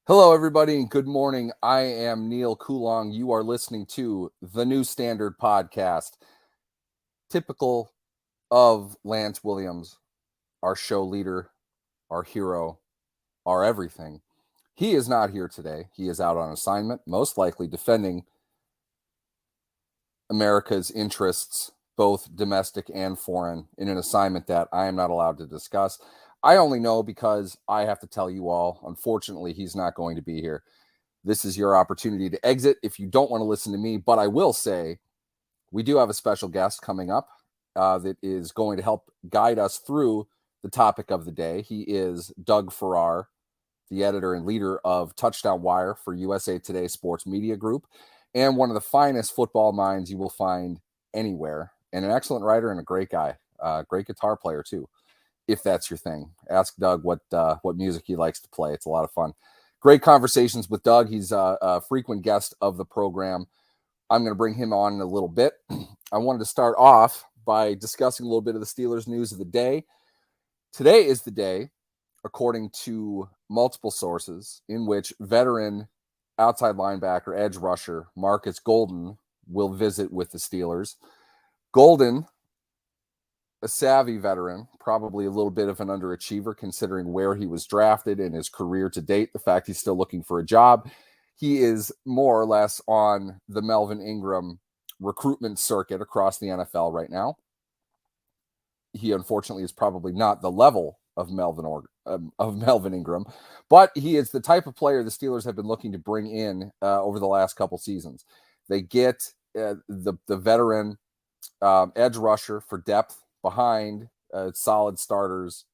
Hello, everybody, and good morning. I am Neil Coulong. You are listening to the New Standard Podcast, typical of Lance Williams, our show leader, our hero, our everything. He is not here today. He is out on assignment, most likely defending America's interests, both domestic and foreign, in an assignment that I am not allowed to discuss. I only know because I have to tell you all, unfortunately, he's not going to be here. This is your opportunity to exit if you don't want to listen to me. But I will say we do have a special guest coming up that is going to help guide us through the topic of the day. He is Doug Farrar, the editor and leader of Touchdown Wire for USA Today Sports Media Group, and one of the finest football minds you will find anywhere, and an excellent writer and a great guy, great guitar player too, if that's your thing. Ask Doug what music he likes to play. It's a lot of fun. Great conversations with Doug. He's a frequent guest of the program. I'm going to bring him on in a little bit. I wanted to start off by discussing a little bit of the Steelers news of the day. Today is the day, according to multiple sources, in which veteran outside linebacker, edge rusher Marcus Golden will visit with the Steelers. Golden, a savvy veteran, probably a little bit of an underachiever considering where he was drafted in his career to date, the fact he's still looking for a job. He is more or less on the Melvin Ingram recruitment circuit across the NFL right now. He unfortunately is probably not the level of Melvin Ingram, but he is the type of player the Steelers have been looking to bring in over the last couple seasons. They get the veteran edge rusher for depth behind solid starters,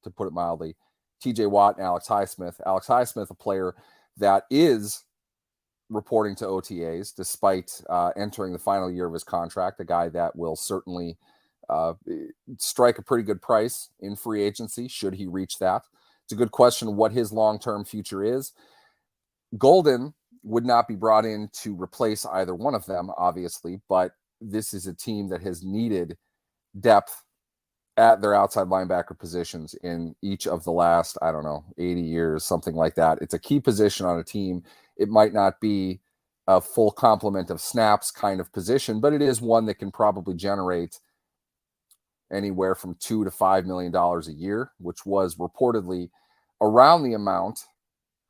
to put it mildly, TJ Watt and Alex Highsmith. Alex Highsmith, a player that is reporting to OTAs despite entering the final year of his contract, a guy that will certainly strike a pretty good price in free agency should he reach that. It's a good question what his long-term future is. Golden would not be brought in to replace either one of them, obviously, but this is a team that has needed depth at their outside linebacker positions in each of the last, 80 years, something like that. It's a key position on a team. It might not be a full complement of snaps kind of position, but it is one that can probably generate anywhere from $2 to $5 million a year, which was reportedly around the amount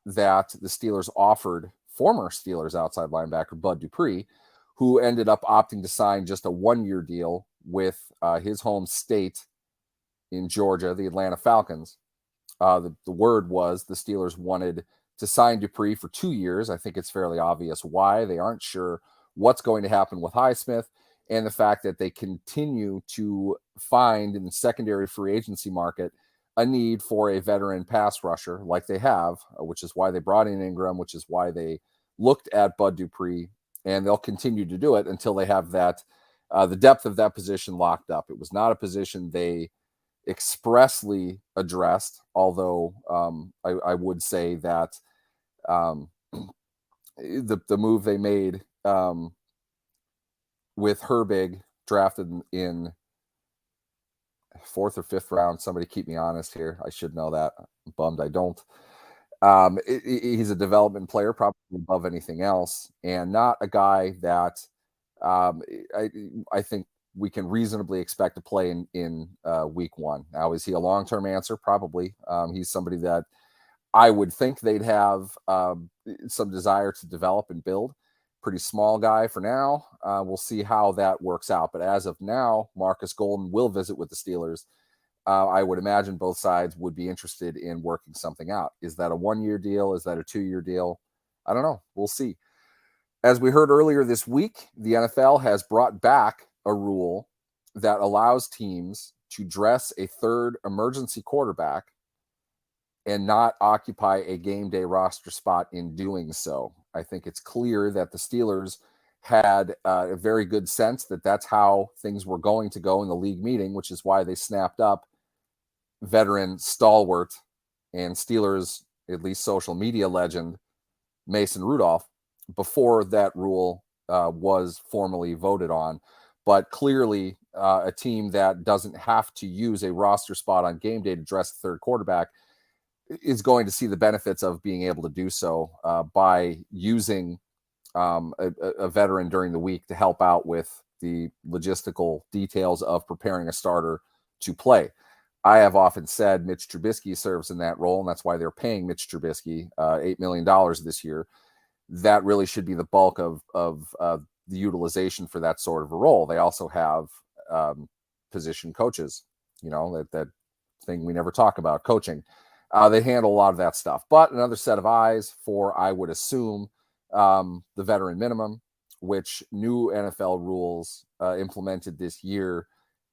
that the Steelers offered former Steelers outside linebacker Bud Dupree, who ended up opting to sign just a one-year deal with his home state in Georgia, the Atlanta Falcons. The word was the Steelers wanted to sign Dupree for 2 years. I think it's fairly obvious why. They aren't sure what's going to happen with Highsmith, and the fact that they continue to find in the secondary free agency market a need for a veteran pass rusher like they have, which is why they brought in Ingram, which is why they looked at Bud Dupree, and they'll continue to do it until they have that the depth of that position locked up. It was not a position they expressly addressed, although I would say that the move they made with Herbig, drafted in fourth or fifth round. Somebody keep me honest here. I should know that. I'm bummed I don't. He's a development player, probably above anything else, and not a guy that I think we can reasonably expect to play in week one. Now, is he a long-term answer? Probably. He's somebody that I would think they'd have some desire to develop and build. Pretty small guy for now. We'll see how that works out. But as of now, Marcus Golden will visit with the Steelers. I would imagine both sides would be interested in working something out. Is that a one-year deal? Is that a 2-year deal? I don't know. We'll see. As we heard earlier this week, the NFL has brought back a rule that allows teams to dress a third emergency quarterback and not occupy a game day roster spot in doing so. I think it's clear that the Steelers had a very good sense that that's how things were going to go in the league meeting, which is why they snapped up veteran stalwart and Steelers, at least social media legend, Mason Rudolph, before that rule was formally voted on. But clearly a team that doesn't have to use a roster spot on game day to dress the third quarterback going to see the benefits of being able to do so by using a veteran during the week to help out with the logistical details of preparing a starter to play. I have often said Mitch Trubisky serves in that role, and that's why they're paying Mitch Trubisky $8 million this year. That really should be the bulk of the utilization for that sort of a role. They also have position coaches, that thing we never talk about, coaching. They handle a lot of that stuff. But another set of eyes for, I would assume, the veteran minimum, which new NFL rules implemented this year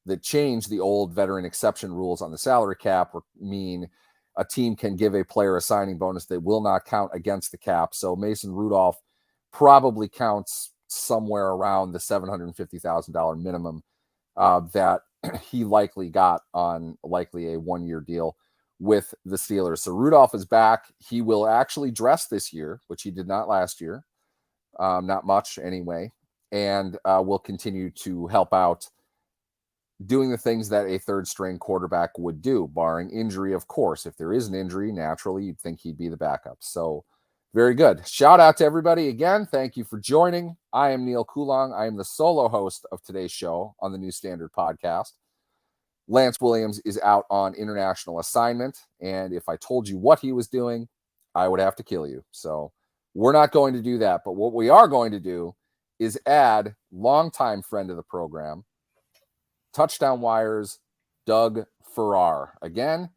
that change the old veteran exception rules on the salary cap, mean a team can give a player a signing bonus that will not count against the cap. So Mason Rudolph probably counts somewhere around the $750,000 minimum that he likely got on likely a one-year deal with the Steelers. So Rudolph is back. He will actually dress this year, which he did not last year. Not much anyway. And will continue to help out doing the things that a third string quarterback would do, barring injury, of course. If there is an injury, naturally, you'd think he'd be the backup. So very good. Shout out to everybody again. Thank you for joining. I am Neil Coulong. I am the solo host of today's show on the New Standard Podcast. Lance Williams is out on international assignment, and if I told you what he was doing, I would have to kill you. So we're not going to do that. But what we are going to do is add longtime friend of the program, Touchdown Wire's Doug Farrar. Again,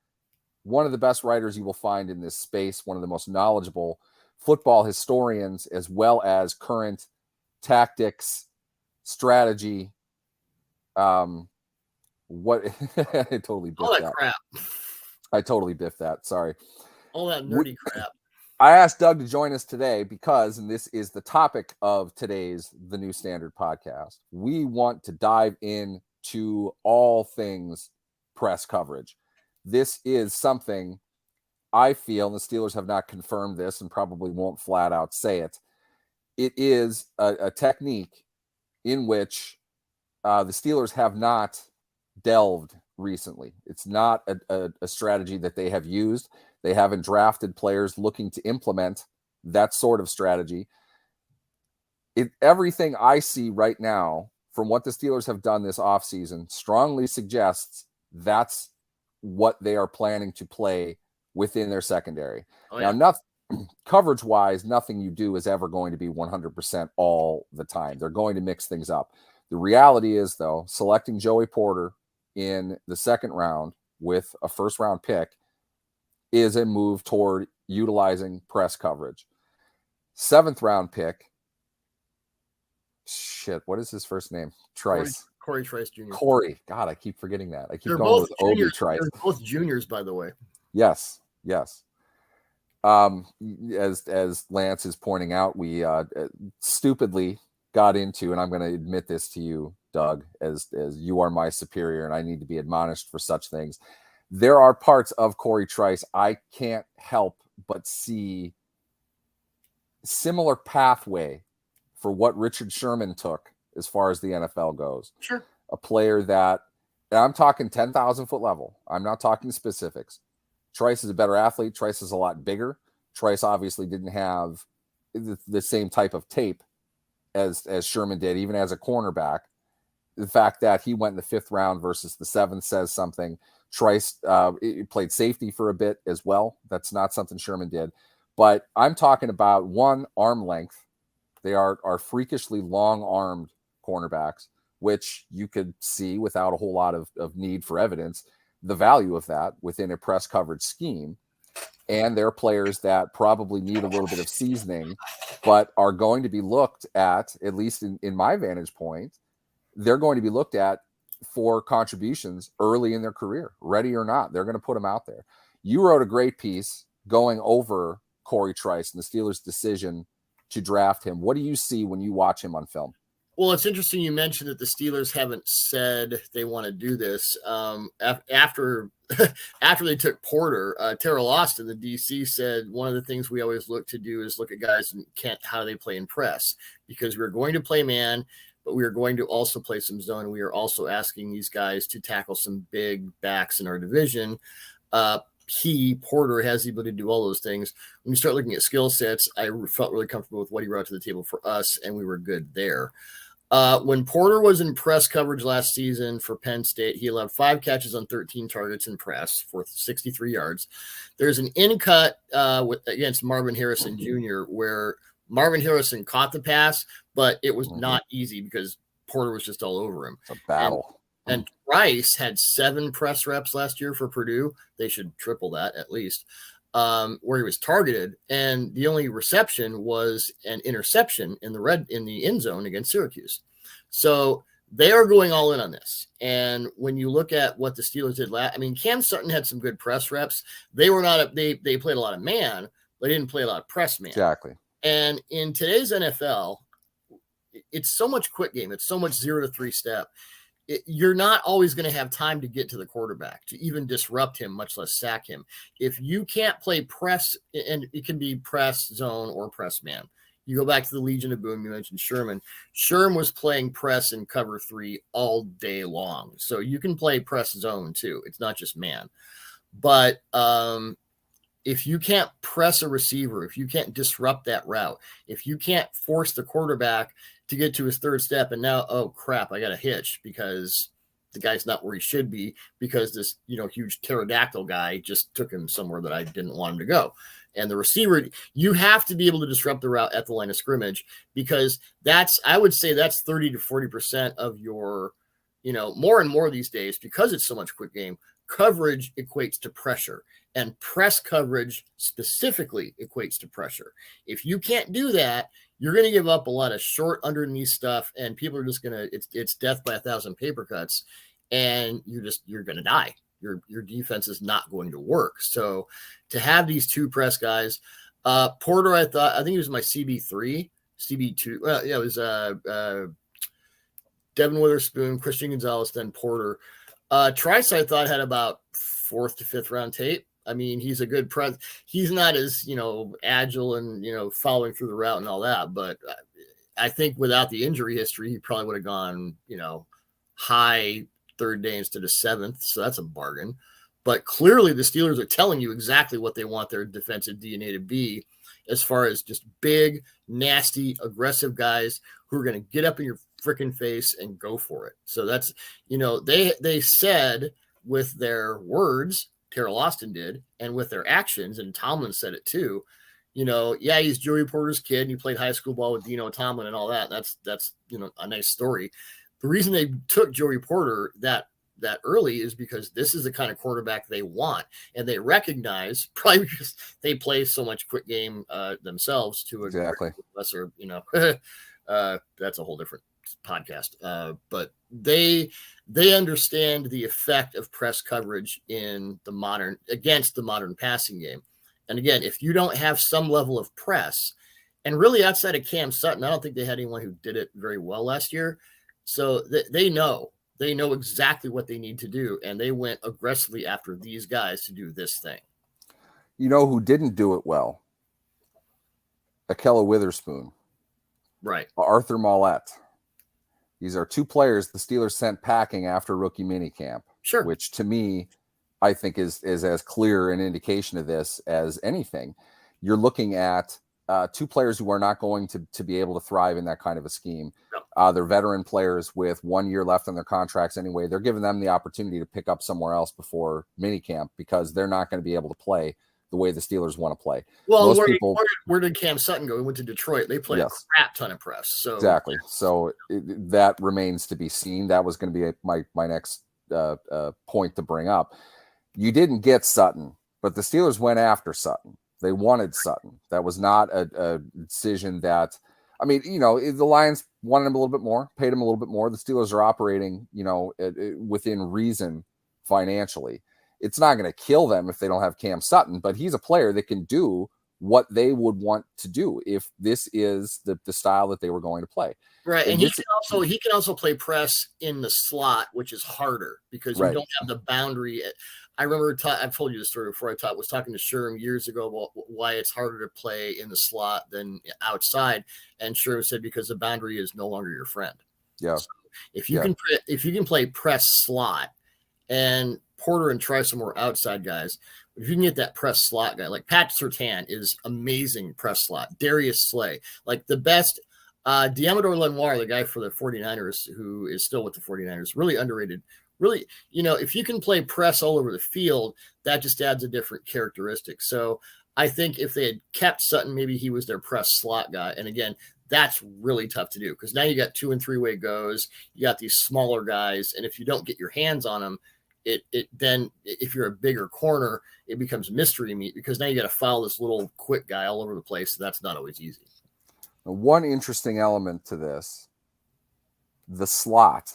one of the best writers you will find in this space, one of the most knowledgeable football historians, as well as current tactics, strategy. What I totally biffed all that crap. I totally biffed that. Sorry. All that nerdy crap. I asked Doug to join us today because, and this is the topic of today's The New Standard Podcast, we want to dive into all things press coverage. This is something I feel, and the Steelers have not confirmed this and probably won't flat out say it. It is a technique in which the Steelers have not delved recently. It's not a strategy that they have used. They haven't drafted players looking to implement that sort of strategy. Everything I see right now from what the Steelers have done this offseason strongly suggests that's what they are planning to play within their secondary. Now, coverage-wise, nothing you do is ever going to be 100% all the time. They're going to mix things up. The reality is, though, selecting Joey Porter in the second round with a first-round pick is a move toward utilizing press coverage. Seventh-round pick, what is his first name? Trice. Corey Trice Jr. Corey. God, I keep forgetting that. I keep They're going both with juniors. Obi Trice. They're both juniors, by the way. Yes. As Lance is pointing out, we stupidly got into, and I'm going to admit this to you, Doug, as you are my superior and I need to be admonished for such things. There are parts of Corey Trice I can't help but see similar pathway for what Richard Sherman took as far as the NFL goes. Sure. A player that, and I'm talking 10,000 foot level. I'm not talking specifics. Trice is a better athlete. Trice is a lot bigger. Trice obviously didn't have the same type of tape as Sherman did, even as a cornerback. The fact that he went in the fifth round versus the seventh says something. Trice played safety for a bit as well. That's not something Sherman did. But I'm talking about one, arm length. They are freakishly long-armed cornerbacks, which you could see without a whole lot of need for evidence, the value of that within a press coverage scheme. And they're players that probably need a little bit of seasoning, but are going to be looked at least in my vantage point, they're going to be looked at for contributions early in their career, ready or not. They're going to put them out there. You wrote a great piece going over Corey Trice and the Steelers' decision to draft him. What do you see when you watch him on film? Well, it's interesting you mentioned that the Steelers haven't said they want to do this. After they took Porter, Terrell Austin, the DC, said one of the things we always look to do is look at guys and how they play in press, because we're going to play man, but we are going to also play some zone. And we are also asking these guys to tackle some big backs in our division. Porter has the ability to do all those things. When you start looking at skill sets, I felt really comfortable with what he brought to the table for us, and we were good there. When Porter was in press coverage last season for Penn State, he allowed 5 catches on 13 targets in press for 63 yards. There's an in-cut against Marvin Harrison Jr. where Marvin Harrison caught the pass, but it was not easy because Porter was just all over him. It's a battle. And Trice had 7 press reps last year for Purdue. They should triple that at least, where he was targeted. And the only reception was an interception in the end zone against Syracuse. So they are going all in on this. And when you look at what the Steelers did Cam Sutton had some good press reps. They were not they played a lot of man, but they didn't play a lot of press man. Exactly. And in today's NFL, it's so much quick game. It's so much 0 to 3 step. You're not always going to have time to get to the quarterback to even disrupt him, much less sack him. If you can't play press, and it can be press zone or press man. You go back to the Legion of Boom. You mentioned Sherman. Sherman was playing press and cover 3 all day long. So you can play press zone too. It's not just man. But if you can't press a receiver, if you can't disrupt that route, if you can't force the quarterback to get to his third step, and now, oh crap, I got a hitch because the guy's not where he should be because this, huge pterodactyl guy just took him somewhere that I didn't want him to go. And the receiver, you have to be able to disrupt the route at the line of scrimmage because I would say that's 30 to 40% of your, more and more these days because it's so much quick game. Coverage equates to pressure, and press coverage specifically equates to pressure. If you can't do that, you're going to give up a lot of short underneath stuff, and people are just going to, it's death by 1,000 paper cuts, and you're going to die. Your defense is not going to work. So to have these 2 press guys, Porter, I think he was my CB2. Well, yeah, it was Devin Witherspoon, Christian Gonzalez, then Porter. Trice, I thought, had about 4th to 5th round tape. I mean, he's a good press. He's not as, agile and, following through the route and all that. But I think without the injury history, he probably would have gone, high 3rd day instead of 7th. So that's a bargain. But clearly the Steelers are telling you exactly what they want their defensive DNA to be as far as just big, nasty, aggressive guys who are going to get up in your freaking face and go for it. So that's, they said with their words, Terrell Austin did, and with their actions, and Tomlin said it too, he's Joey Porter's kid and he played high school ball with Dino Tomlin and all that. That's a nice story. The reason they took Joey Porter that early is because this is the kind of quarterback they want, and they recognize, probably because they play so much quick game themselves to a lesser, that's a whole different podcast. But they understand the effect of press coverage against the modern passing game. And again, if you don't have some level of press, and really outside of Cam Sutton, I don't think they had anyone who did it very well last year. So they know exactly what they need to do. And they went aggressively after these guys to do this thing. You know who didn't do it well? Akella Witherspoon. Right. Arthur Mollett. These are 2 players the Steelers sent packing after rookie minicamp. Sure. Which to me, I think is as clear an indication of this as anything. You're looking at 2 players who are not going to be able to thrive in that kind of a scheme. No. They're veteran players with 1 year left on their contracts anyway. They're giving them the opportunity to pick up somewhere else before minicamp because they're not going to be able to play the way the Steelers want to play. Well, where did Cam Sutton go? He went to Detroit. They played a crap ton of press. So exactly. So that remains to be seen. That was going to be my next point to bring up. You didn't get Sutton, but the Steelers went after Sutton. They wanted Sutton. That was not a decision that, the Lions wanted him a little bit more, paid him a little bit more. The Steelers are operating, within reason financially. It's not going to kill them if they don't have Cam Sutton, but he's a player that can do what they would want to do if this is the style that they were going to play. Right. And he can also play press in the slot, which is harder because you don't have the boundary. I remember I've told you the story before. Was talking to Sherm years ago about why it's harder to play in the slot than outside. And Sherm said, because the boundary is no longer your friend. Yeah. So if you can play press slot, and Porter and Trice are more outside guys. But if you can get that press slot guy, like Pat Surtain is amazing press slot. Darius Slay, like the best. Diamador Lenoir, the guy for the 49ers, who is still with the 49ers, really underrated. Really, if you can play press all over the field, that just adds a different characteristic. So I think if they had kept Sutton, maybe he was their press slot guy. And again, that's really tough to do because now you got 2- and 3-way goes. You got these smaller guys, and if you don't get your hands on them, it then if you're a bigger corner, it becomes mystery meat because now you got to follow this little quick guy all over the place. So that's not always easy. One interesting element to this, the slot,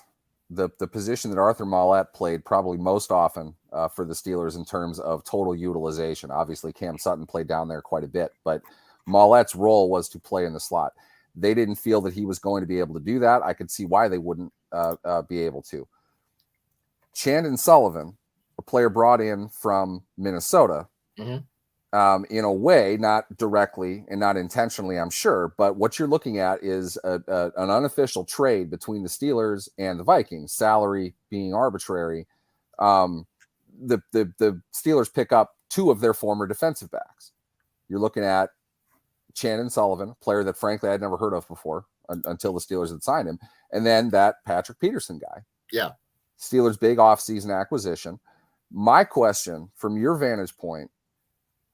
the position that Arthur Maulet played probably most often for the Steelers in terms of total utilization. Obviously, Cam Sutton played down there quite a bit, but Maulet's role was to play in the slot. They didn't feel that he was going to be able to do that. I could see why they wouldn't be able to. Chandon Sullivan, a player brought in from Minnesota, in a way, not directly and not intentionally, I'm sure, but what you're looking at is an unofficial trade between the Steelers and the Vikings, salary being arbitrary. The Steelers pick up 2 of their former defensive backs. You're looking at Chandon Sullivan, a player that frankly I'd never heard of before until the Steelers had signed him, and then that Patrick Peterson guy. Yeah. Steelers' big offseason acquisition. My question from your vantage point,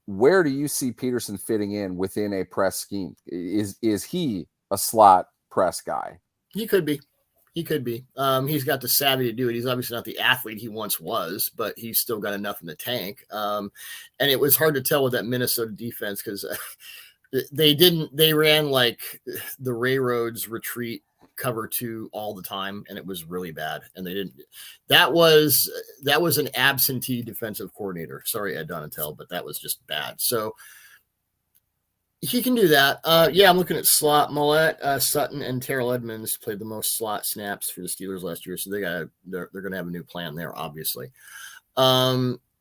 where do you see Peterson fitting in within a press scheme? Is he a slot press guy? He could be. He's got the savvy to do it. He's obviously not the athlete he once was, but he's still got enough in the tank. And it was hard to tell with that Minnesota defense because they ran like the Railroads retreat cover 2 all the time, and it was really bad. And they didn't. That was an absentee defensive coordinator. Sorry, Ed Donatel, but that was just bad. So he can do that. I'm looking at slot. Maulet, Sutton, and Terrell Edmonds played the most slot snaps for the Steelers last year, so they're going to have a new plan there, obviously.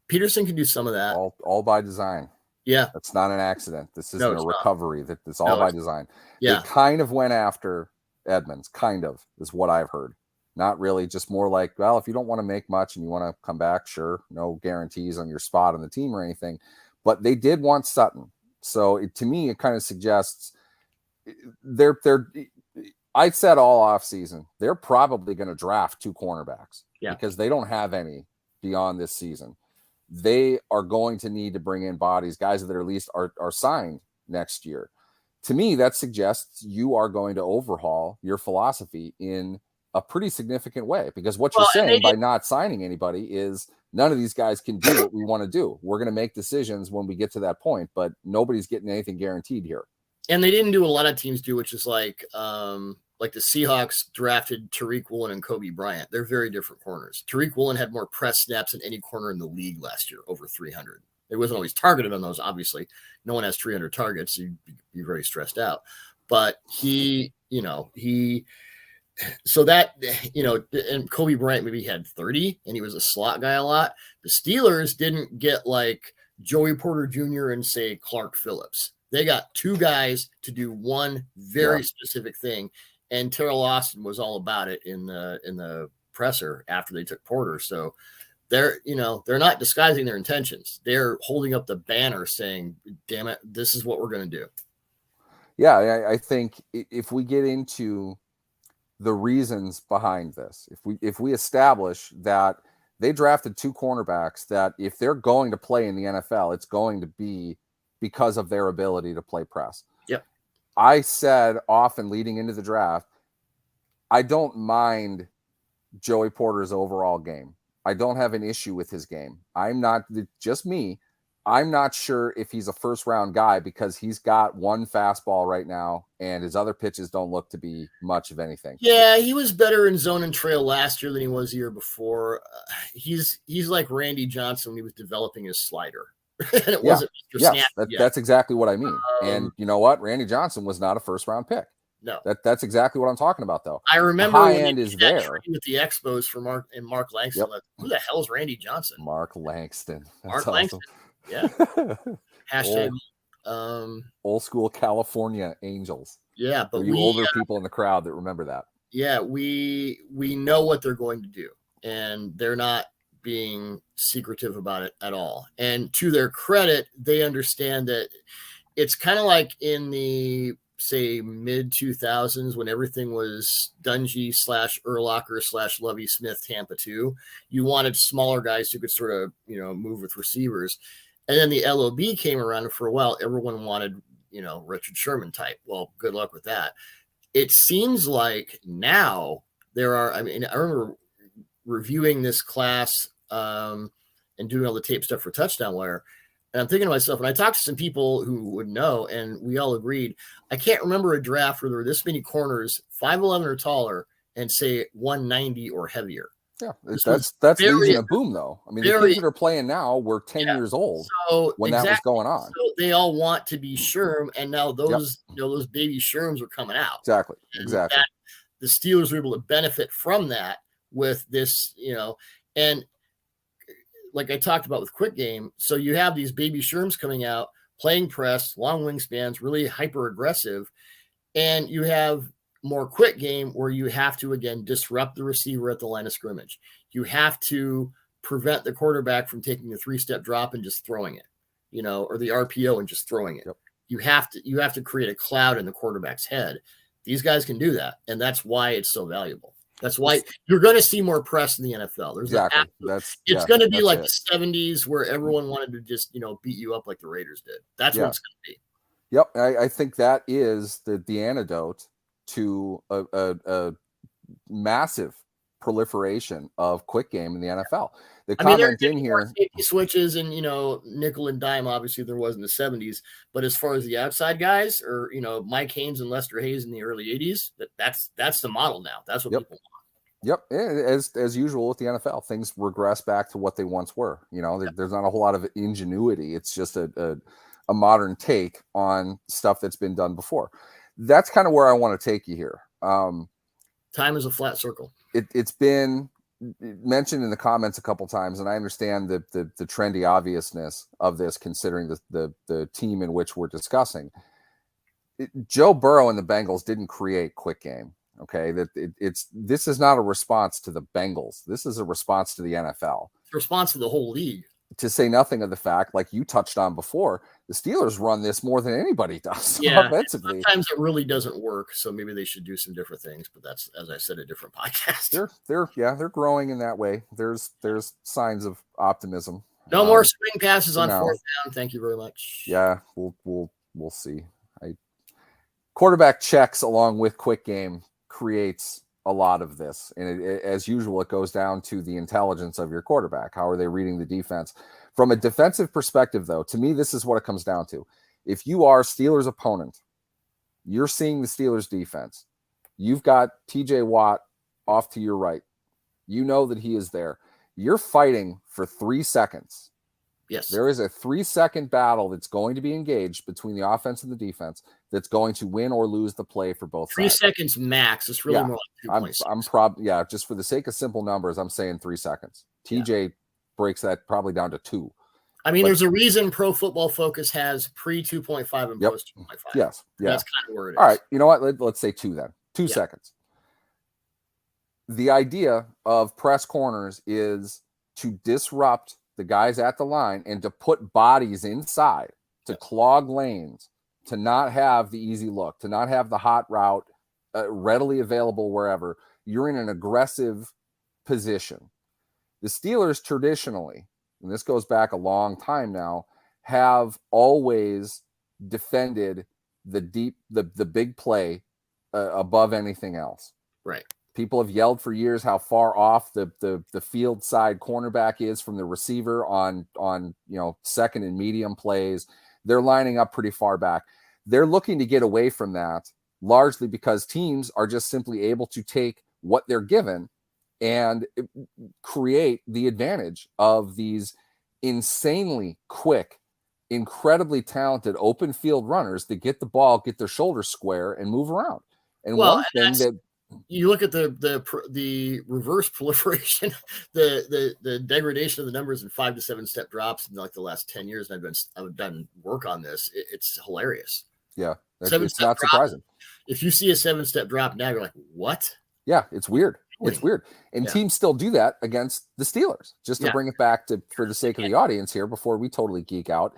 Peterson can do some of that. All by design. Yeah, that's not an accident. This isn't a recovery. That's all by design. Yeah, they kind of went after Edmonds, kind of, is what I've heard. Not really, just more like, well, if you don't want to make much and you want to come back, sure, no guarantees on your spot on the team or anything. But they did want Sutton. So to me, it kind of suggests I said all offseason, they're probably going to draft 2 cornerbacks because they don't have any beyond this season. They are going to need to bring in bodies, guys that at least are signed next year. To me, that suggests you are going to overhaul your philosophy in a pretty significant way, because what you're saying by not signing anybody is none of these guys can do what we want to do. We're going to make decisions when we get to that point, but nobody's getting anything guaranteed here. And they didn't do what a lot of teams do, which is like the Seahawks drafted Tariq Woolen and Kobe Bryant. They're very different corners. Tariq Woolen had more press snaps than any corner in the league last year, over 300. It wasn't always targeted on those, obviously. No one has 300 targets, so you'd be very stressed out. But so that, and Kobe Bryant maybe had 30, and he was a slot guy a lot. The Steelers didn't get like Joey Porter Jr. and, say, Clark Phillips. They got 2 guys to do one very specific thing, and Terrell Austin was all about it in the presser after they took Porter. So they're not disguising their intentions. They're holding up the banner saying, damn it, this is what we're going to do. Yeah, I think if we get into the reasons behind this, if we establish that they drafted 2 cornerbacks that if they're going to play in the NFL, it's going to be because of their ability to play press. Yep. I said often leading into the draft, I don't mind Joey Porter's overall game. I don't have an issue with his game. I'm not sure if he's a first round guy because he's got 1 fastball right now and his other pitches don't look to be much of anything. Yeah, he was better in zone and trail last year than he was the year before. He's like Randy Johnson when he was developing his slider. And it wasn't Mr. Yes, Snap that's exactly what I mean. And you know what? Randy Johnson was not a first round pick. No, that's exactly what I'm talking about, though. I remember the high end is there with the Expos for Mark Langston. Yep. Who the hell is Randy Johnson? Mark Langston. Mark Langston. Yeah. Hashtag old school California Angels. Yeah, but you older people in the crowd that remember that. Yeah, we know what they're going to do, and they're not being secretive about it at all. And to their credit, they understand that it's kind of like in the, say, mid 2000s when everything was Dungy / Urlacher / Lovie Smith Tampa 2. You wanted smaller guys who could sort of, move with receivers. And then the LOB came around, and for a while, everyone wanted, Richard Sherman type. Well, good luck with that. It seems like now there are, I remember reviewing this class and doing all the tape stuff for Touchdown Wire. And I'm thinking to myself, and I talked to some people who would know, and we all agreed, I can't remember a draft where there were this many corners, 5'11" or taller, and say 190 or heavier. Yeah, that's Legion of Boom, though. I mean, the kids that are playing now were 10 years old when that was going on. So they all want to be Sherm, and now those those baby Sherms are coming out. Exactly. The Steelers were able to benefit from that with this, and like I talked about with Quick Game. So you have these baby Sherms coming out, playing press, long wingspans, really hyper aggressive, and you have more quick game where you have to, again, disrupt the receiver at the line of scrimmage. You have to prevent the quarterback from taking the 3-step drop and just throwing it, or the RPO and just throwing it. Yep. You have to create a cloud in the quarterback's head. These guys can do that, and that's why it's so valuable. That's why you're going to see more press in the NFL. There's it's going to be like the 70s where everyone wanted to just, beat you up like the Raiders did. That's what it's going to be. Yep. I think that is the antidote to a massive proliferation of quick game in the NFL. The comment in here, safety switches and nickel and dime, obviously there was in the 70s, but as far as the outside guys, or Mike Haynes and Lester Hayes in the early 80s, that's the model now. That's what people want. Yep. As usual with the NFL, things regress back to what they once were. There's not a whole lot of ingenuity. It's just a modern take on stuff that's been done before. That's kind of where I want to take you here. Time is a flat circle. It's been mentioned in the comments a couple times, and I understand the trendy obviousness of this, considering the team in which we're discussing. Joe Burrow and the Bengals didn't create quick game. Okay, this is not a response to the Bengals. This is a response to the NFL. It's a response to the whole league. To say nothing of the fact, like you touched on before, the Steelers run this more than anybody does offensively. Sometimes it really doesn't work, so maybe they should do some different things. But that's, as I said, a different podcast. They're growing in that way. There's signs of optimism. No more swing passes on fourth down. Thank you very much. Yeah, we'll see. Quarterback checks along with quick game creates a lot of this, and as usual, it goes down to the intelligence of your quarterback. How are they reading the defense? From a defensive perspective, though, to me, this is what it comes down to. If you are Steelers opponent, you're seeing the Steelers defense. You've got TJ Watt off to your right. You know that he is there. You're fighting for 3 seconds. Yes. There is a 3-second battle that's going to be engaged between the offense and the defense that's going to win or lose the play for both 3 sides. 3 seconds max. It's really more like 2.6. I'm just for the sake of simple numbers, I'm saying 3 seconds. TJ breaks that probably down to 2. I mean, there's a reason Pro Football Focus has pre 2.5 and post 2.5. Yes. Yeah. That's kind of where it is. All right. You know what? Let's say 2 then. 2 seconds. The idea of press corners is to disrupt the guys at the line and to put bodies inside, to clog lanes, to not have the easy look, to not have the hot route readily available wherever. You're in an aggressive position. The Steelers traditionally, and this goes back a long time now, have always defended the big play above anything else. Right. People have yelled for years how far off the field side cornerback is from the receiver on second and medium plays. They're lining up pretty far back. They're looking to get away from that, largely because teams are just simply able to take what they're given and create the advantage of these insanely quick, incredibly talented open field runners that get the ball, get their shoulders square, and move around. And one thing that you look at the reverse proliferation, the degradation of the numbers in 5 to 7 step drops in like the last 10 years, and I've done work on this. It's hilarious. Yeah, it's not surprising. If you see a 7-step drop now, you're like, what? Yeah, it's weird. It's weird. And teams still do that against the Steelers. Just to bring it back to, for the sake of the audience here, before we totally geek out,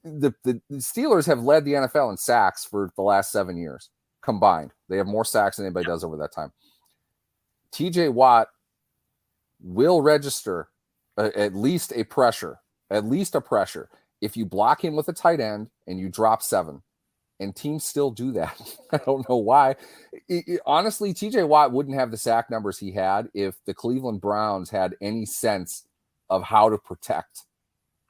the Steelers have led the NFL in sacks for the last 7 years combined. They have more sacks than anybody does over that time. TJ Watt will register at least a pressure if you block him with a tight end and you drop 7. And teams still do that. I don't know why. Honestly, TJ Watt wouldn't have the sack numbers he had if the Cleveland Browns had any sense of how to protect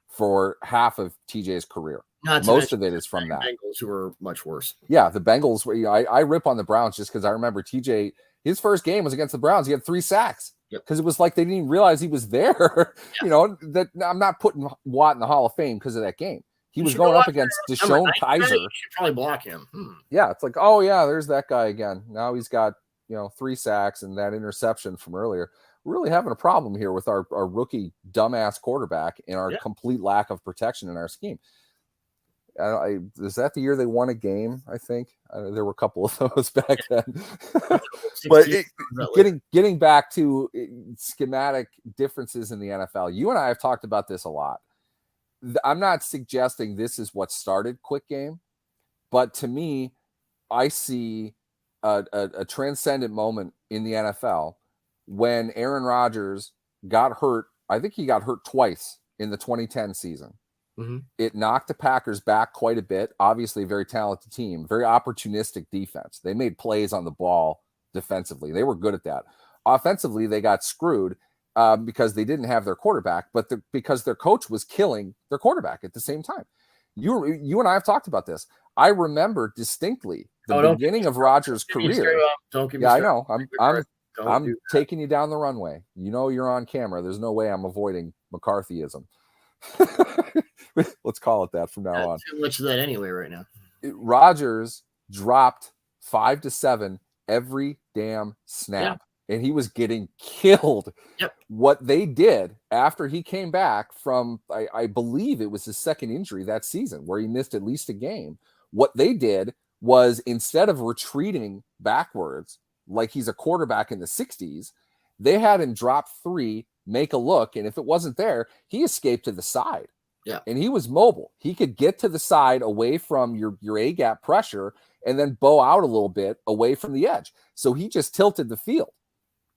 for half of TJ's career. Most of it is from that. Bengals, who are much worse. Yeah, the Bengals. I rip on the Browns just because I remember TJ. His first game was against the Browns. He had 3 sacks because it was like they didn't even realize he was there. That I'm not putting Watt in the Hall of Fame because of that game. He was going up against Deshaun Kaiser. You should probably block him. Yeah, it's like, oh yeah, there's that guy again. Now he's got 3 sacks and that interception from earlier. We're really having a problem here with our rookie dumbass quarterback and our complete lack of protection in our scheme. Is that the year they won a game? I think there were a couple of those back then. But getting back to schematic differences in the NFL, you and I have talked about this a lot. I'm not suggesting this is what started quick game, but to me, I see a transcendent moment in the NFL when Aaron Rodgers got hurt. I think he got hurt twice in the 2010 season. Mm-hmm. It knocked the Packers back quite a bit. Obviously, a very talented team, very opportunistic defense. They made plays on the ball defensively. They were good at that. Offensively, they got screwed because they didn't have their quarterback, but because their coach was killing their quarterback at the same time. You and I have talked about this. I remember distinctly the beginning of Rodgers' career. Don't give me I know. I'm taking you down the runway. You're on camera. There's no way I'm avoiding McCarthyism. Let's call it that from now on. Too much of that anyway right now. Rodgers dropped 5 to 7 every damn snap. And he was getting killed. Yep. What they did after he came back from, I believe it was his second injury that season where he missed at least a game. What they did was, instead of retreating backwards like he's a quarterback in the 60s, they had him drop 3, make a look. And if it wasn't there, he escaped to the side. Yeah. And he was mobile. He could get to the side away from your A-gap pressure and then bow out a little bit away from the edge. So he just tilted the field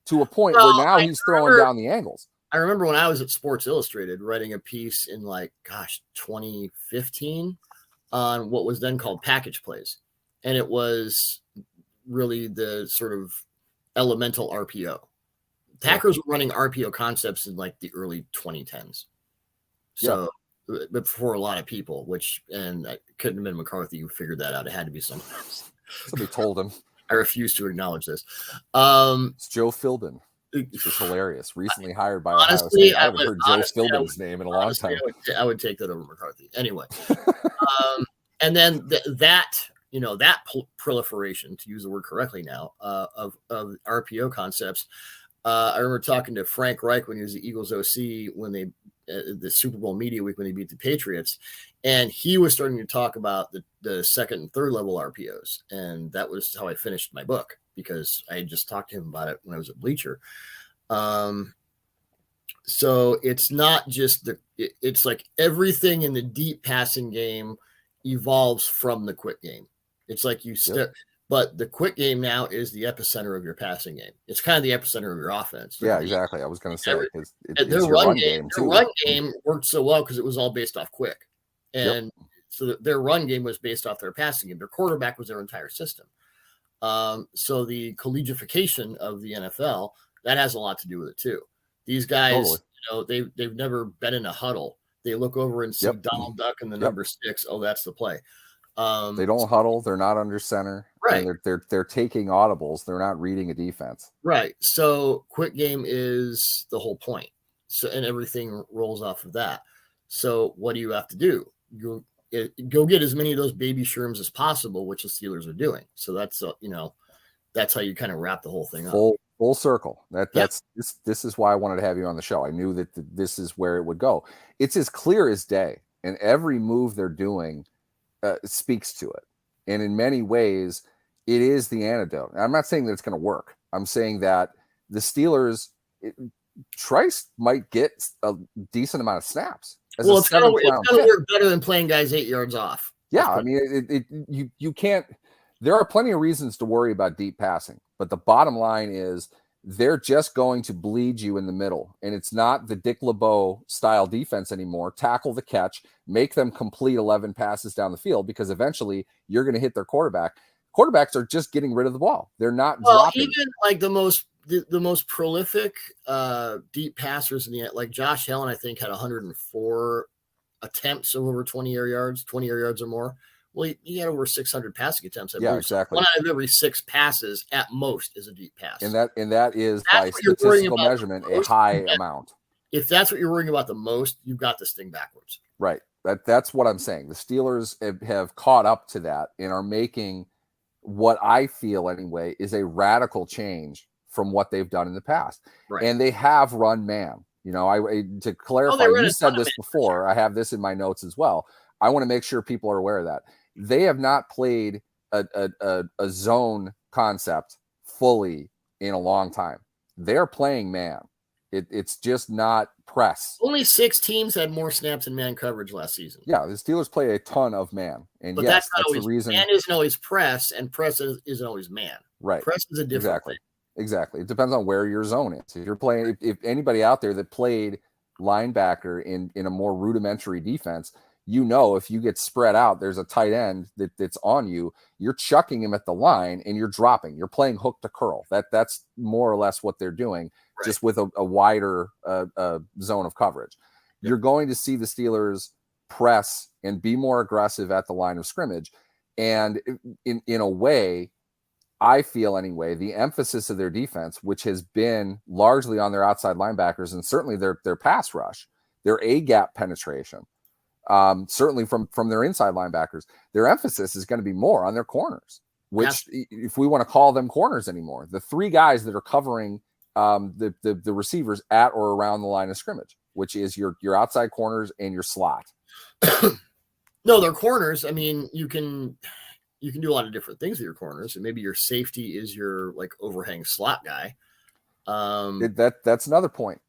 to a point where now he's throwing down the angles. I remember when I was at Sports Illustrated writing a piece in 2015 on what was then called package plays. And it was really the sort of elemental RPO. Packers were running RPO concepts in the early 2010s. So before a lot of people, and it couldn't have been McCarthy who figured that out. It had to be someone else. Somebody told him. I refuse to acknowledge this. It's Joe Philbin. Which is hilarious. Recently hired by Ohio State. I haven't heard Joe Philbin's name in a long time. I would take that over McCarthy. Anyway. And then that proliferation, to use the word correctly now, of RPO concepts. I remember talking to Frank Reich when he was the Eagles OC when they the Super Bowl media week when they beat the Patriots, and he was starting to talk about the second and third level RPOs, and that was how I finished my book because I had just talked to him about it when I was at Bleacher. So it's not just it's like everything in the deep passing game evolves from the quick game. It's like but the quick game now is the epicenter of your passing game. It's kind of the epicenter of your offense. Yeah, exactly. I was going to say their run game worked so well because it was all based off quick, and so their run game was based off their passing game. Their quarterback was their entire system. So the collegification of the NFL that has a lot to do with it too. These guys, they've never been in a huddle. They look over and see Donald Duck and the number 6. Oh, that's the play. They don't huddle. They're not under center. Right. They're taking audibles. They're not reading a defense. Right. So quick game is the whole point. So, and everything rolls off of that. So what do you have to do? Go get as many of those baby sherms as possible, which the Steelers are doing. So that's that's how you kind of wrap the whole thing up. Full circle. This is why I wanted to have you on the show. I knew that this is where it would go. It's as clear as day, and every move they're doing speaks to it. And in many ways, it is the antidote. I'm not saying that it's going to work. I'm saying that the Steelers, Trice might get a decent amount of snaps. Well, it's going to work better than playing guys 8 yards off. Yeah, I mean, you can't. There are plenty of reasons to worry about deep passing, but the bottom line is they're just going to bleed you in the middle, and it's not the Dick LeBeau style defense anymore. Tackle the catch, make them complete 11 passes down the field, because eventually you're going to hit their quarterback. Quarterbacks are just getting rid of the ball. They're not dropping. Even like the most prolific deep passers in the, like Josh Allen, I think, had 104 attempts of over 20 air yards or more. Well, he had over 600 passing attempts. Yeah, exactly. 1 out of every 6 passes at most is a deep pass. And that is by statistical measurement a high amount. If that's what you're worrying about the most, you've got this thing backwards. Right. That's what I'm saying. The Steelers have caught up to that and are making what I feel anyway is a radical change from what they've done in the past. Right. And they have run man. You know, to clarify, you said this before. I have this in my notes as well. I want to make sure people are aware of that. They have not played a zone concept fully in a long time. They're playing man. It's just not press. Only 6 teams had more snaps in man coverage last season. Yeah, the Steelers play a ton of man. And but yes, that's the reason. Man isn't always press, and press isn't always man. Right. Press is a different thing. Exactly. It depends on where your zone is. If you're playing, if anybody out there that played linebacker in a more rudimentary defense, you know, if you get spread out, there's a tight end that's on you, you're chucking him at the line and you're dropping. You're playing hook to curl. That's more or less what they're doing, right, just with a wider zone of coverage. Yep. You're going to see the Steelers press and be more aggressive at the line of scrimmage. And in a way, I feel anyway, the emphasis of their defense, which has been largely on their outside linebackers and certainly their pass rush, their A-gap penetration, certainly from their inside linebackers, their emphasis is going to be more on their corners, which, if we want to call them corners anymore, the 3 guys that are covering the receivers at or around the line of scrimmage, which is your outside corners and your slot. No, they're corners. I mean, you can do a lot of different things with your corners, and maybe your safety is your like overhang slot guy. That's another point.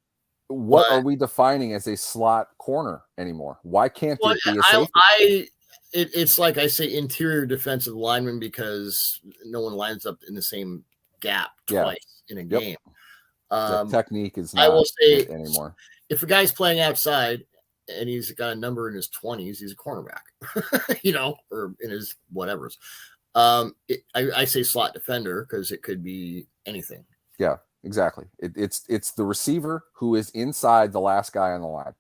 What are we defining as a slot corner anymore? Why can't it be a safety? It's like I say interior defensive lineman, because no one lines up in the same gap twice in a game. The technique is not, I will say, anymore. If a guy's playing outside and he's got a number in his 20s, he's a cornerback, you know, or in his whatevers. I say slot defender because it could be anything. Yeah, exactly. It's the receiver who is inside the last guy on the line.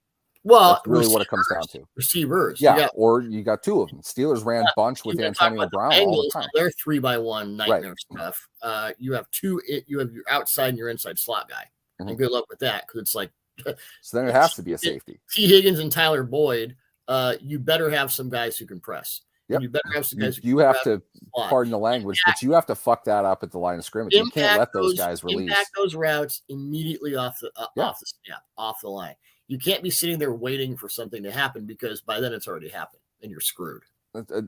Well, that's really what it comes down to. Receivers. Yeah, or you got 2 of them. Steelers ran bunch with Antonio Brown all the time. They're 3-by-1 nightmare stuff. You have your outside and your inside slot guy. Mm-hmm. And good luck with that, because it's like, so then it has to be a safety. T. Higgins and Tyler Boyd, you better have some guys who can press. Yep. You better have some guys you have to, pardon the language, but you have to fuck that up at the line of scrimmage. You can't let those guys release. Impact those routes immediately off the line. You can't be sitting there waiting for something to happen, because by then it's already happened and you're screwed.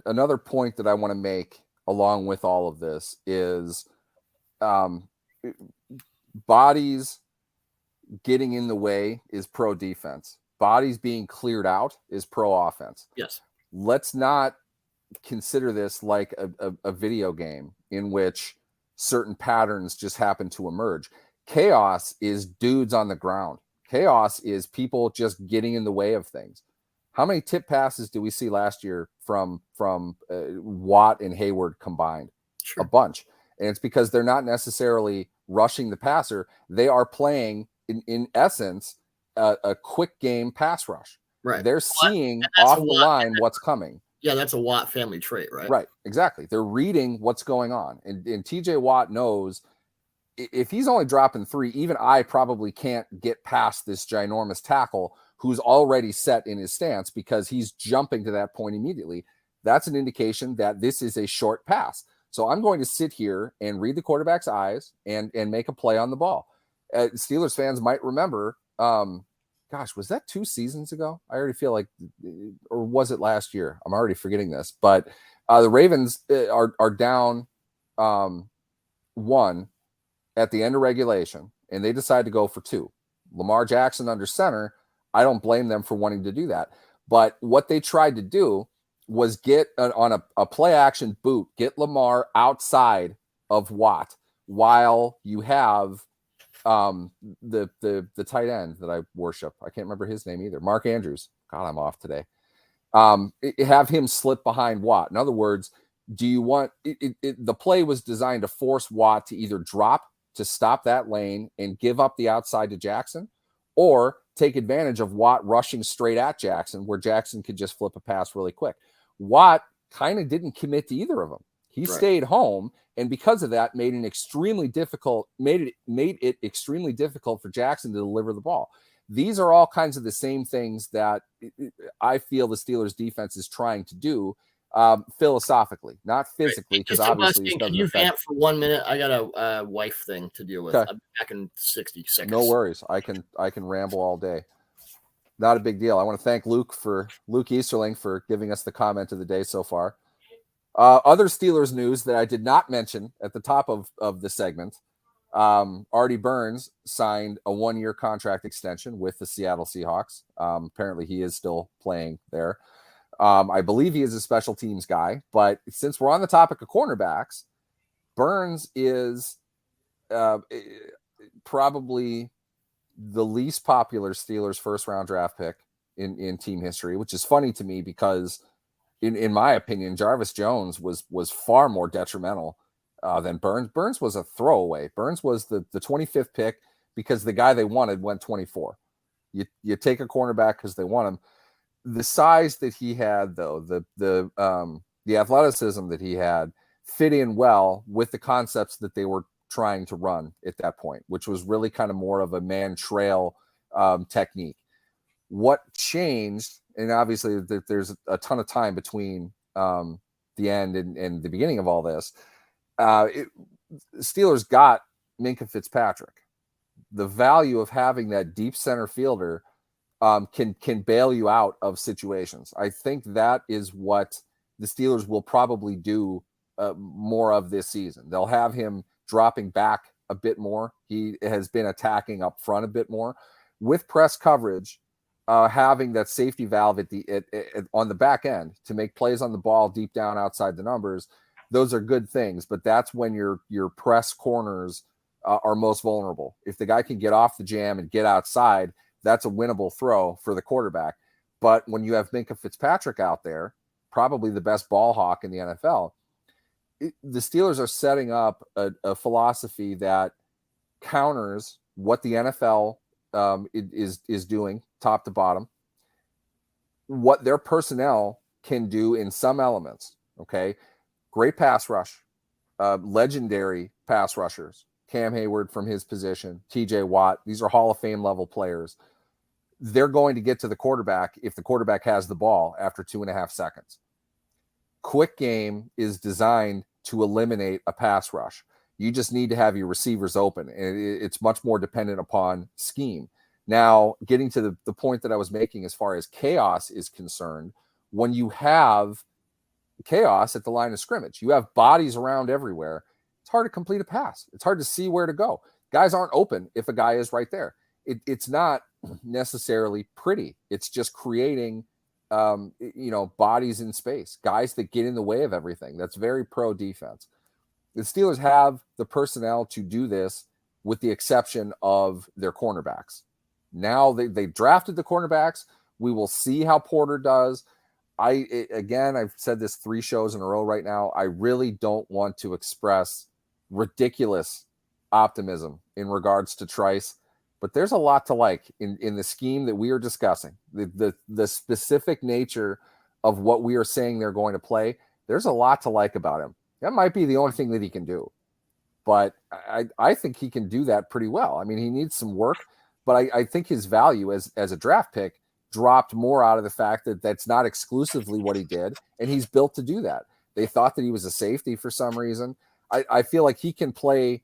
Another point that I want to make along with all of this is bodies getting in the way is pro defense. Bodies being cleared out is pro offense. Yes. Let's not consider this like a video game in which certain patterns just happen to emerge. Chaos is dudes on the ground. Chaos is people just getting in the way of things. How many tip passes do we see last year from Watt and Hayward combined? Sure. A bunch. And it's because they're not necessarily rushing the passer. They are playing, in essence, a quick game pass rush. Right. They're seeing off the line what's coming. Yeah, that's a Watt family trait, right? Right, exactly. They're reading what's going on. And TJ Watt knows if he's only dropping 3, even I probably can't get past this ginormous tackle who's already set in his stance, because he's jumping to that point immediately. That's an indication that this is a short pass. So I'm going to sit here and read the quarterback's eyes and make a play on the ball. Steelers fans might remember, was that 2 seasons ago? I already feel like, or was it last year? I'm already forgetting this. But the Ravens are down 1 at the end of regulation, and they decide to go for 2. Lamar Jackson under center, I don't blame them for wanting to do that. But what they tried to do was get on a play action boot, get Lamar outside of Watt while you have the tight end that I worship. I can't remember his name either. Mark Andrews. God, I'm off today. Have him slip behind Watt. In other words, do you want the play was designed to force Watt to either drop to stop that lane and give up the outside to Jackson, or take advantage of Watt rushing straight at Jackson where Jackson could just flip a pass really quick. Watt kind of didn't commit to either of them. He stayed home, and because of that, made it extremely difficult for Jackson to deliver the ball. These are all kinds of the same things that I feel the Steelers defense is trying to do philosophically, not physically, because obviously can you vamp for 1 minute? I got a wife thing to deal with. Okay. I'm back in 60 seconds. No worries. I can ramble all day. Not a big deal. I want to thank Luke Easterling for giving us the comment of the day so far. Other Steelers news that I did not mention at the top of the segment. Artie Burns signed a 1-year contract extension with the Seattle Seahawks. Apparently he is still playing there. I believe he is a special teams guy, but since we're on the topic of cornerbacks, Burns is probably the least popular Steelers first-round draft pick in team history, which is funny to me because in my opinion, Jarvis Jones was far more detrimental than Burns. Burns was a throwaway. Burns was the 25th pick because the guy they wanted went 24. You take a cornerback because they want him. The size that he had, though, the athleticism that he had fit in well with the concepts that they were trying to run at that point, which was really kind of more of a man trail technique. What changed, and obviously there's a ton of time between the end and the beginning of all this, Steelers got Minkah Fitzpatrick. The value of having that deep center fielder can bail you out of situations. I think that is what the Steelers will probably do more of this season. They'll have him dropping back a bit more. He has been attacking up front a bit more. With press coverage, having that safety valve on the back end to make plays on the ball deep down outside the numbers, those are good things. But that's when your press corners are most vulnerable. If the guy can get off the jam and get outside, that's a winnable throw for the quarterback. But when you have Minkah Fitzpatrick out there, probably the best ball hawk in the NFL, the Steelers are setting up a philosophy that counters what the NFL is doing top to bottom, what their personnel can do in some elements. Okay, great pass rush, legendary pass rushers. Cam Hayward from his position, TJ Watt. These are Hall of Fame level players. They're going to get to the quarterback if the quarterback has the ball after 2.5 seconds. Quick game is designed to eliminate a pass rush. You just need to have your receivers open, and it's much more dependent upon scheme. Now, getting to the point that I was making as far as chaos is concerned, when you have chaos at the line of scrimmage, you have bodies around everywhere, it's hard to complete a pass. It's hard to see where to go. Guys aren't open if a guy is right there. It's not necessarily pretty. It's just creating bodies in space, guys that get in the way of everything. That's very pro defense. The Steelers have the personnel to do this with the exception of their cornerbacks. Now they drafted the cornerbacks. We will see how Porter does. I've said this 3 shows in a row right now. I really don't want to express ridiculous optimism in regards to Trice, but there's a lot to like in the scheme that we are discussing. The specific nature of what we are saying they're going to play, there's a lot to like about him. That might be the only thing that he can do, but I think he can do that pretty well. I mean, he needs some work, but I think his value as a draft pick dropped more out of the fact that that's not exclusively what he did, and he's built to do that. They thought that he was a safety for some reason. I feel like he can play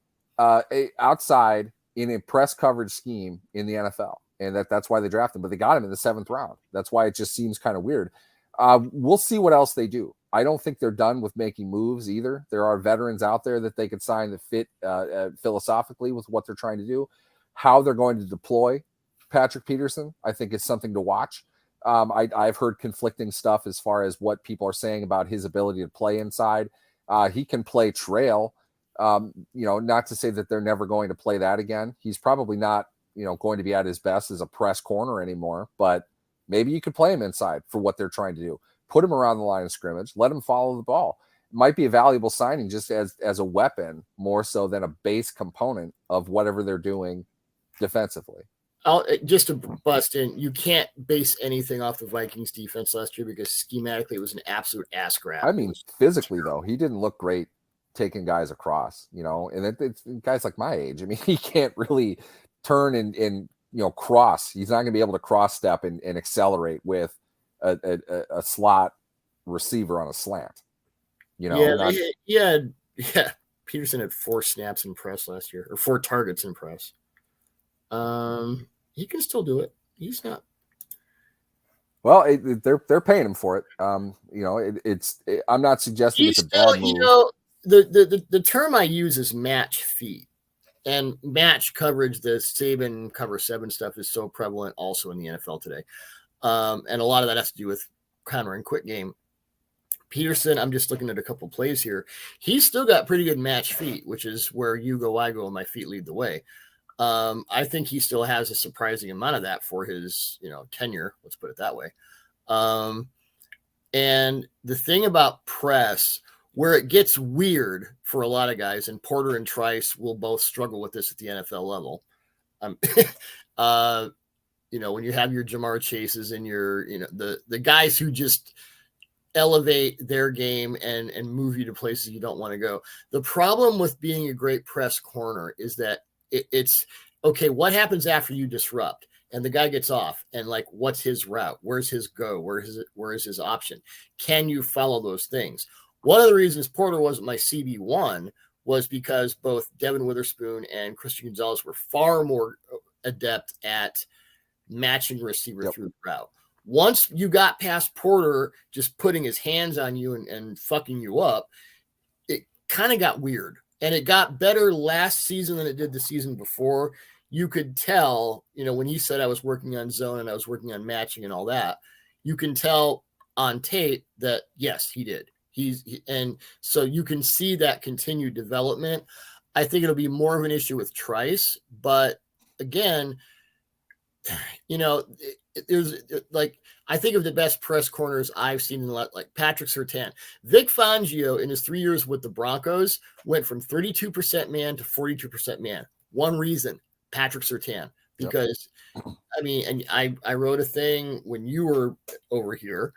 outside in a press coverage scheme in the NFL, and that's why they drafted him. But they got him in the 7th round. That's why it just seems kind of weird. We'll see what else they do. I don't think they're done with making moves either. There are veterans out there that they could sign that fit philosophically with what they're trying to do. How they're going to deploy Patrick Peterson, I think, is something to watch. I've heard conflicting stuff as far as what people are saying about his ability to play inside. He can play trail. Not to say that they're never going to play that again. He's probably not, going to be at his best as a press corner anymore, but maybe you could play him inside for what they're trying to do. Put him around the line of scrimmage, let him follow the ball. It might be a valuable signing just as a weapon, more so than a base component of whatever they're doing defensively. Just to bust in, you can't base anything off the Vikings defense last year because schematically it was an absolute ass grab. I mean, physically though, he didn't look great taking guys across, and it's guys like my age. I mean, he can't really turn and cross. He's not going to be able to cross step and accelerate with a slot receiver on a slant. Yeah. Peterson had 4 snaps in press last year, or 4 targets in press. He can still do it. He's not. Well, they're paying him for it. I'm not suggesting it's a bad move. The term I use is match feet, and match coverage. The Saban cover 7 stuff is so prevalent also in the NFL today, and a lot of that has to do with counter and quick game. Peterson, I'm just looking at a couple plays here. He's still got pretty good match feet, which is where you go, I go, and my feet lead the way. I think he still has a surprising amount of that for his, tenure. Let's put it that way. And the thing about press, where it gets weird for a lot of guys, and Porter and Trice will both struggle with this at the NFL level. When you have your Jamar Chases and your, the guys who just elevate their game and move you to places you don't want to go. The problem with being a great press corner is that it's okay. What happens after you disrupt and the guy gets off, and like, what's his route? Where's his go? Where is his option? Can you follow those things? One of the reasons Porter wasn't my CB1 was because both Devin Witherspoon and Christian Gonzalez were far more adept at matching receiver through the route. Once you got past Porter just putting his hands on you and fucking you up, it kind of got weird. And it got better last season than it did the season before. You could tell, when he said I was working on zone and I was working on matching and all that, you can tell on tape that, yes, he did. And so you can see that continued development. I think it'll be more of an issue with Trice. But again, there's like, I think of the best press corners I've seen in like Patrick Surtain. Vic Fangio in his 3 years with the Broncos went from 32% man to 42% man. One reason, Patrick Surtain, because and I wrote a thing when you were over here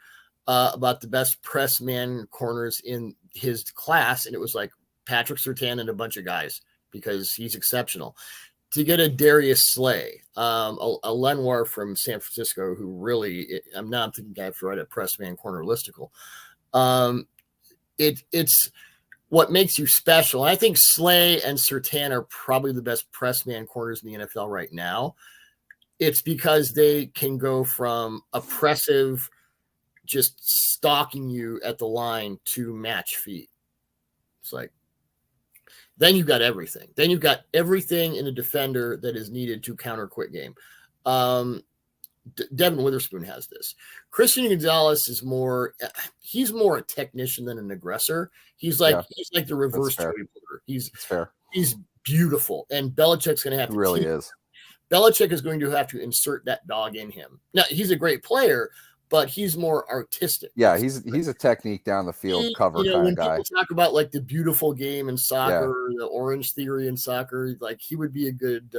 about the best press man corners in his class. And it was like Patrick Surtain and a bunch of guys because he's exceptional. To get a Darius Slay, a Lenoir from San Francisco, who really, I'm thinking I have to write a press man corner listicle. It's what makes you special. I think Slay and Surtain are probably the best press man corners in the NFL right now. It's because they can go from oppressive, just stalking you at the line to match feet. It's like, then you've got everything. Then you've got everything in a defender that is needed to counter quick game. Devin Witherspoon has this. Christian Gonzalez is he's more a technician than an aggressor. He's like the reverse Joey Porter. He's fair. He's beautiful. And Belichick's going to have to Belichick is going to have to insert that dog in him. Now, he's a great player, but he's more artistic. Yeah, he's a technique down the field cover kind of guy. People talk about like the beautiful game in soccer, the orange theory in soccer, like he would be a good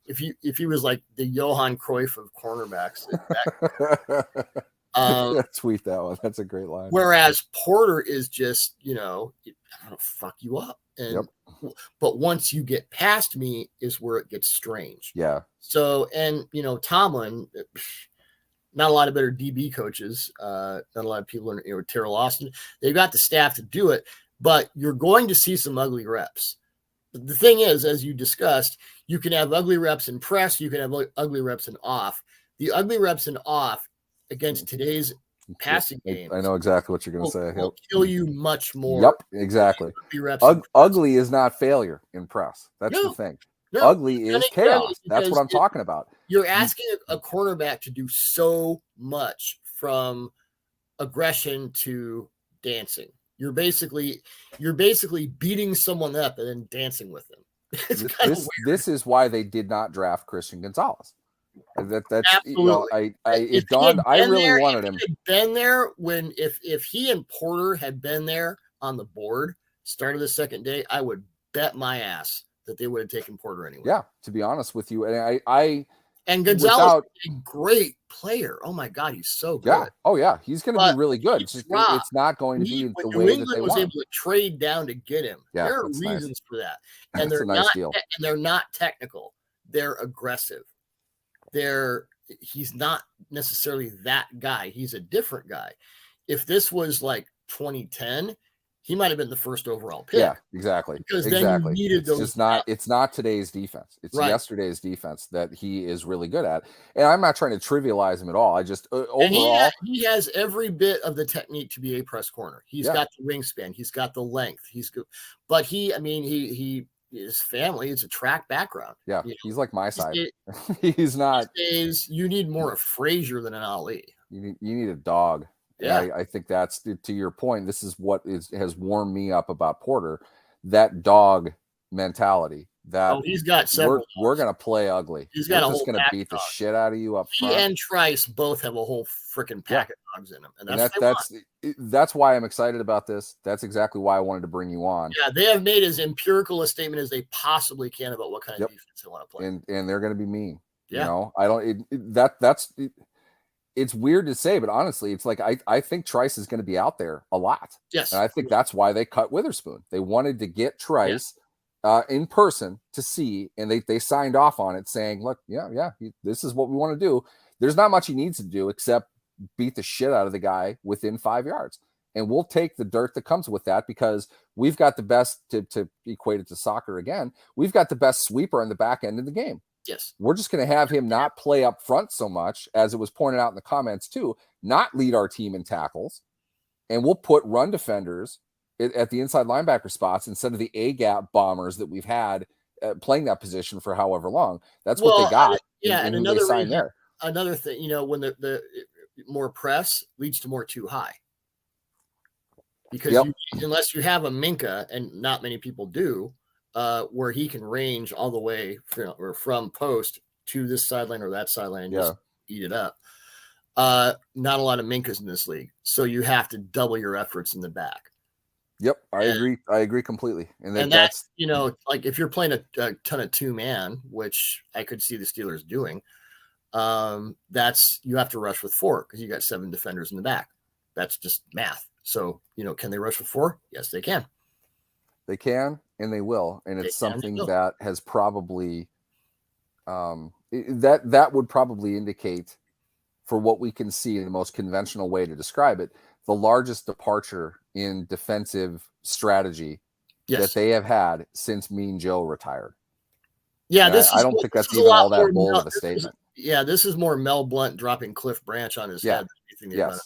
if he was like the Johan Cruyff of cornerbacks. Tweet that one. That's a great line. Whereas Porter is just, I'm gonna fuck you up. And but once you get past me is where it gets strange. Yeah. So, and Tomlin, not a lot of better DB coaches, not a lot of people in Terrell Austin. They've got the staff to do it, but you're going to see some ugly reps. The thing is, as you discussed, you can have ugly reps in press, you can have ugly reps in off. The ugly reps in off against today's passing game. I know exactly what you're going to say. Will kill you much more. Yep, exactly. Ugly is not failure in press. That's the thing. No, ugly is chaos. That's what I'm talking about. You're asking a cornerback to do so much, from aggression to dancing. You're basically beating someone up and then dancing with them. It's kind of weird. This is why they did not draft Christian Gonzalez. That's Absolutely. It dawned. I really wanted him. If he had been there when if he and Porter had been there on the board start of the second day, I would bet my ass that they would have taken Porter anyway. Yeah, to be honest with you, and Gonzalez is a great player. Oh my God, he's so good. Yeah. Oh yeah, he's going to be really good. It's just it's not going to be the way that they was want. able to trade down to get him. Yeah, there are reasons for that, and they're not deal. And they're not technical. They're aggressive. He's not necessarily that guy. He's a different guy. If this was like 2010, he might have been the first overall pick. Yeah, exactly. Because then you needed those. It's not today's defense. It's yesterday's defense that he is really good at. And I'm not trying to trivialize him at all. I just overall he has every bit of the technique to be a press corner. He's got the wingspan. He's got the length. He's good. But his family is a track background. Yeah, he's like my side. He's not. You need more of Frazier than an Ali. You need a dog. Yeah, I think that's, to your point. This is what has warmed me up about Porter. That dog mentality. That he's got several. We're gonna play ugly. He's got just gonna beat the shit out of you up front. He and Trice both have a whole freaking pack of dogs in them, and that's why I'm excited about this. That's exactly why I wanted to bring you on. Yeah, they have made as empirical a statement as they possibly can about what kind of defense they want to play, and they're gonna be mean. Yeah, you know, I don't. It's weird to say, but honestly, it's like I think Trice is going to be out there a lot. Yes, and I think that's why they cut Witherspoon. They wanted to get Trice in person to see, and they signed off on it, saying, "Look, this is what we want to do." There's not much he needs to do except beat the shit out of the guy within 5 yards, and we'll take the dirt that comes with that because we've got the best. To equate it to soccer again, we've got the best sweeper on the back end of the game. Yes. We're just going to have him not play up front so much, as it was pointed out in the comments too, not lead our team in tackles. And we'll put run defenders at the inside linebacker spots instead of the A-gap bombers that we've had playing that position for however long. That's what they got. And another reason, there. Another thing, when the more press leads to more too high. Because unless you have a Minka, and not many people do, where he can range all the way from post to this sideline or that sideline and just eat it up. Not a lot of Minkas in this league. So you have to double your efforts in the back. Yep. I agree completely. And that's, like if you're playing a ton of 2-man, which I could see the Steelers doing, you have to rush with 4 because you got 7 defenders in the back. That's just math. So, can they rush with 4? Yes, they can. They can, and they will. And it's something that has probably that would probably indicate, for what we can see in the most conventional way to describe it, the largest departure in defensive strategy that they have had since Mean Joe retired. Yeah, I don't think that's even all that bold of a statement. This is more Mel Blunt dropping Cliff Branch on his head. Yes,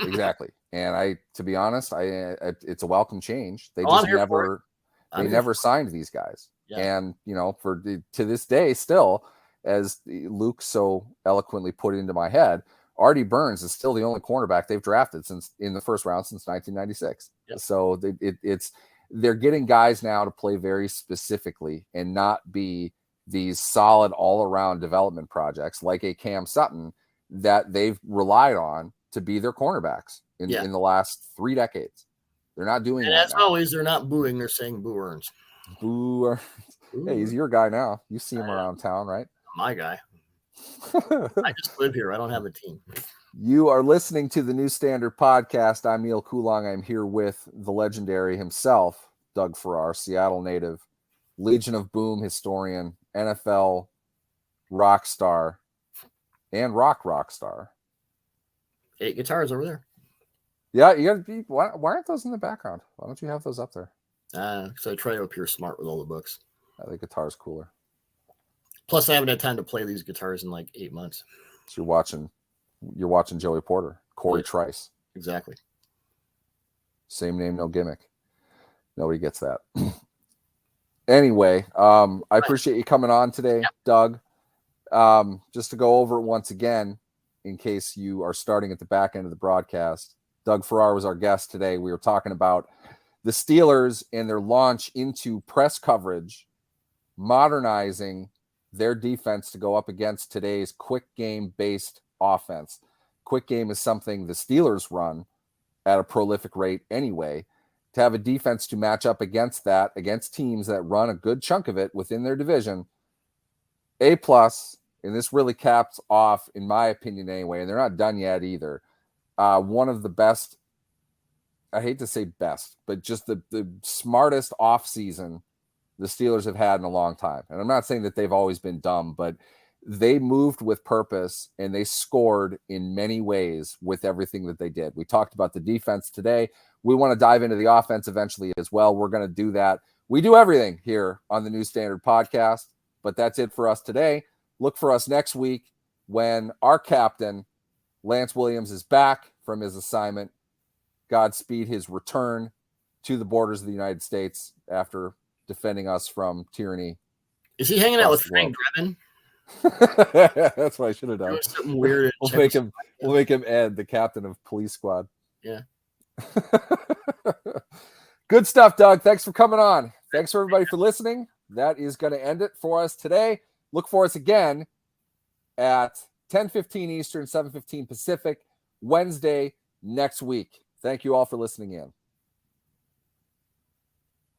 exactly. And to be honest, it's a welcome change. They never signed these guys. Yeah. And, to this day, still, as Luke so eloquently put into my head, Artie Burns is still the only cornerback they've drafted in the first round since 1996. Yep. So they're getting guys now to play very specifically and not be these solid all-around development projects like a Cam Sutton that they've relied on to be their cornerbacks in the last 3 decades. They're not doing that. And as always, they're not booing, they're saying Boo Earns. Boo Earns. Hey, he's your guy now. You see him around town, right? My guy. I just live here. I don't have a team. You are listening to the New Standard Podcast. I'm Neil Kulong. I'm here with the legendary himself, Doug Farrar, Seattle native, Legion of Boom historian, NFL rock star, and rock star. 8 guitars over there. Yeah, you got to be. Why aren't those in the background? Why don't you have those up there? So I try to appear smart with all the books. I think guitar's cooler. Plus, I haven't had time to play these guitars in like 8 months. So you're watching Joey Porter, Corey Trice. Anyway, I appreciate you coming on today, Doug. Just to go over it once again, in case you are starting at the back end of the broadcast, Doug Farrar was our guest today. We were talking about the Steelers and their launch into press coverage, modernizing their defense to go up against today's quick game based offense. Quick game is something the Steelers run at a prolific rate anyway. To have a defense to match up against that, against teams that run a good chunk of it within their division, A+, and this really caps off, in my opinion anyway, and they're not done yet either, one of the best, I hate to say best, but just the smartest offseason the Steelers have had in a long time. And I'm not saying that they've always been dumb, but they moved with purpose and they scored in many ways with everything that they did. We talked about the defense today. We want to dive into the offense eventually as well. We're going to do that. We do everything here on the New Standard Podcast, but that's it for us today. Look for us next week when our captain, Lance Williams, is back from his assignment. Godspeed his return to the borders of the United States after defending us from tyranny. Is he hanging out with Frank Drebin? That's what I should have done. Something weird. We'll make him Ed, the captain of Police Squad. Yeah. Good stuff, Doug. Thanks for coming on. Thanks for everybody for listening. That is going to end it for us today. Look for us again at 10:15 Eastern, 7:15 Pacific, Wednesday next week. Thank you all for listening in.